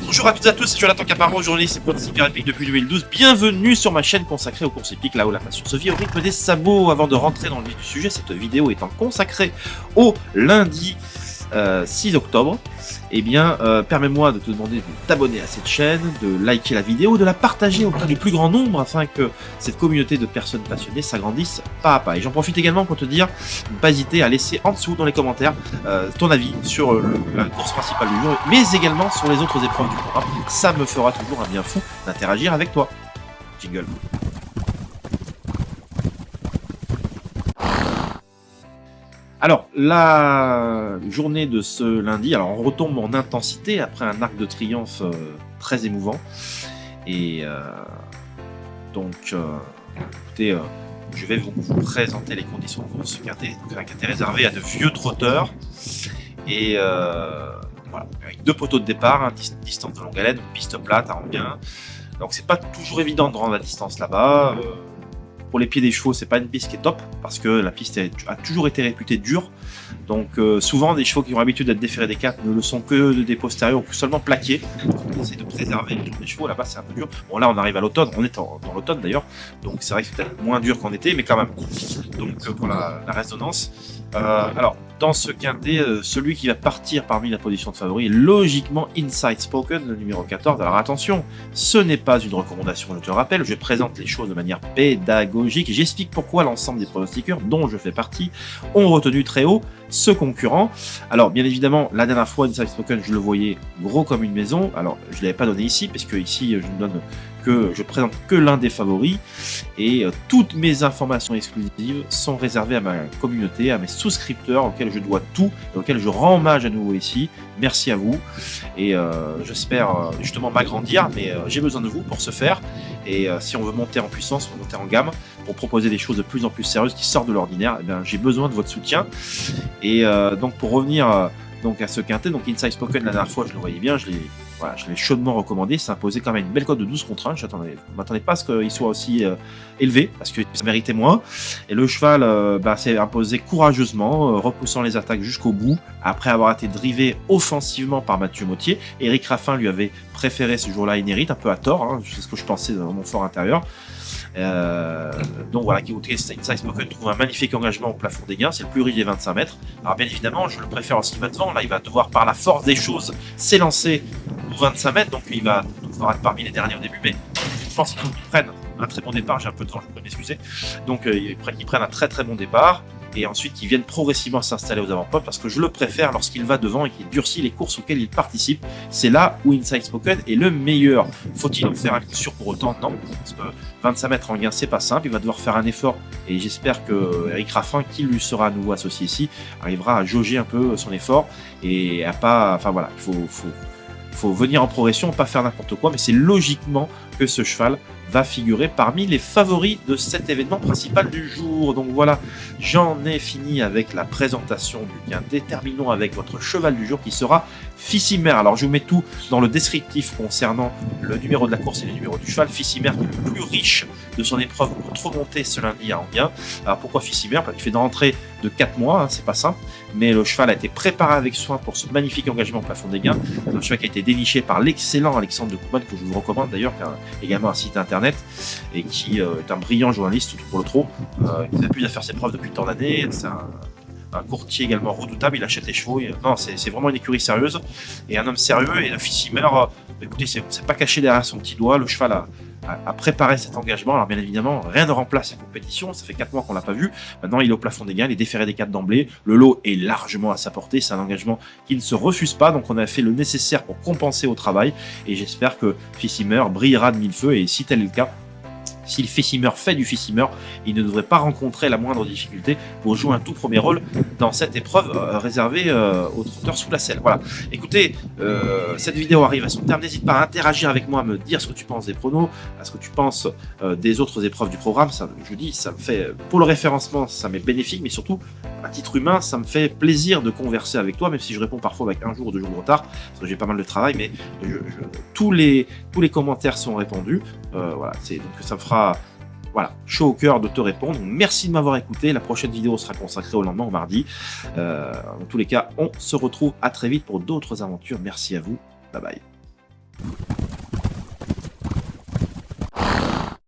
Bonjour à toutes et à tous, c'est Jonathan Caparo, journaliste et course hippique depuis 2012. Bienvenue sur ma chaîne consacrée aux courses hippiques, là où la passion se vit au rythme des sabots. Avant de rentrer dans le vif du sujet, cette vidéo étant consacrée au lundi 6 octobre, eh bien, permets-moi de te demander de t'abonner à cette chaîne, de liker la vidéo, de la partager auprès du plus grand nombre afin que cette communauté de personnes passionnées s'agrandisse pas à pas. Et j'en profite également pour te dire, ne pas hésiter à laisser en dessous dans les commentaires ton avis sur la course principale du jour, mais également sur les autres épreuves du programme. Ça me fera toujours un bien fou d'interagir avec toi. Jingle. Alors, la journée de ce lundi, alors on retombe en intensité après un arc de triomphe très émouvant. Et écoutez, je vais vous présenter les conditions de course quintet. Donc un quintet réservé à de vieux trotteurs. Et voilà, avec deux poteaux de départ, distance de longue haleine, une piste plate à Anguin. Donc c'est pas toujours évident de rendre la distance là-bas. Pour les pieds des chevaux, c'est pas une piste qui est top parce que la piste a toujours été réputée dure. Donc souvent, des chevaux qui ont l'habitude d'être déférés des 4 ne le sont que des postérieurs ou seulement plaqués. On essaie de préserver les chevaux. Là-bas, c'est un peu dur. Bon, là, on arrive à l'automne. On est dans l'automne d'ailleurs. Donc c'est vrai que c'est peut-être moins dur qu'en été, mais quand même. Donc pour la résonance. Alors, dans ce quintet, celui qui va partir parmi la position de favori est logiquement Inside Spoken, le numéro 14. Alors attention, ce n'est pas une recommandation, je te le rappelle, je présente les choses de manière pédagogique et j'explique pourquoi l'ensemble des pronostiqueurs, dont je fais partie, ont retenu très haut ce concurrent. Alors bien évidemment, la dernière fois, Inside Spoken, je le voyais gros comme une maison. Alors je ne l'avais pas donné ici, parce que ici, je présente que l'un des favoris et toutes mes informations exclusives sont réservées à ma communauté, à mes souscripteurs auxquels je dois tout et auxquels je rends hommage à nouveau ici. Merci à vous et j'espère justement m'agrandir, mais j'ai besoin de vous pour ce faire. Et si on veut monter en puissance, monter en gamme, pour proposer des choses de plus en plus sérieuses qui sortent de l'ordinaire, eh bien, j'ai besoin de votre soutien. Et donc pour revenir donc à ce quintet, donc Inside Spoken, la dernière fois je le voyais bien, je l'ai chaudement recommandé, ça imposait quand même une belle cote de 12 contre 1, je ne m'attendais pas à ce qu'il soit aussi élevé, parce que ça méritait moins, et le cheval s'est imposé courageusement, repoussant les attaques jusqu'au bout, après avoir été drivé offensivement par Mathieu Mottier. Éric Raffin lui avait préféré ce jour-là Inérit, un peu à tort, hein, c'est ce que je pensais dans mon fort intérieur. Donc voilà, Inside Spoken trouve un magnifique engagement au plafond des gains, c'est le plus riche des 25 mètres. Alors bien évidemment, je le préfère lorsqu'il va devant, là il va devoir par la force des choses s'élancer aux 25 mètres, donc il va devoir être parmi les derniers au début, mais je pense qu'il faut qu'il prenne un très bon départ, j'ai un peu de temps, je peux m'excuser. Donc ils prennent un très très bon départ, et ensuite qu'ils viennent progressivement s'installer aux avant-postes, parce que je le préfère lorsqu'il va devant et qu'il durcit les courses auxquelles il participe. C'est là où Inside Spoken est le meilleur. Faut-il en faire un coup sûr pour autant? Non, parce que 25 mètres en gain, c'est pas simple, il va devoir faire un effort, et j'espère que Éric Raffin, qui lui sera à nouveau associé ici, arrivera à jauger un peu son effort, et à pas... Enfin voilà, il faut venir en progression, pas faire n'importe quoi, mais c'est logiquement que ce cheval va figurer parmi les favoris de cet événement principal du jour. Donc voilà, j'en ai fini avec la présentation du quintet. Terminons avec votre cheval du jour qui sera Fissimer. Alors je vous mets tout dans le descriptif concernant le numéro de la course et le numéro du cheval. Fissimer qui est le plus riche de son épreuve contre remontée ce lundi à Anguin. Alors pourquoi Fissimer? Parce qu'il fait une rentrée de 4 mois, hein, c'est pas simple, mais le cheval a été préparé avec soin pour ce magnifique engagement au plafond des gains. C'est un cheval qui a été déniché par l'excellent Alexandre de Courman, que je vous recommande d'ailleurs, qui a également un site internet et qui est un brillant journaliste, surtout pour le trot, qui s'amuse à faire ses preuves depuis tant d'années. C'est un courtier également redoutable, il achète les chevaux. Non, c'est vraiment une écurie sérieuse et un homme sérieux. Et le Fissimer, écoutez, c'est pas caché derrière son petit doigt. Le cheval a préparé cet engagement. Alors bien évidemment, rien ne remplace la compétition, ça fait 4 mois qu'on l'a pas vu. Maintenant il est au plafond des gains, il est déféré des 4 d'emblée, le lot est largement à sa portée, c'est un engagement qui ne se refuse pas, donc on a fait le nécessaire pour compenser au travail, et j'espère que Fissimer brillera de mille feux, et si tel est le cas, si le Fissimer fait du Fissimer, il ne devrait pas rencontrer la moindre difficulté pour jouer un tout premier rôle dans cette épreuve réservée aux trotteurs sous la selle. Voilà. Écoutez, cette vidéo arrive à son terme. N'hésite pas à interagir avec moi, à me dire ce que tu penses des pronos, à ce que tu penses des autres épreuves du programme. Ça, je dis, ça me fait, pour le référencement, ça m'est bénéfique, mais surtout, à titre humain, ça me fait plaisir de converser avec toi, même si je réponds parfois avec 1 jour ou 2 jours de retard, parce que j'ai pas mal de travail, mais tous les commentaires sont répondus. Voilà, donc ça me fera voilà, chaud au cœur de te répondre. Merci de m'avoir écouté. La prochaine vidéo sera consacrée au lendemain, au mardi. Dans tous les cas, on se retrouve à très vite pour d'autres aventures. Merci à vous. Bye bye.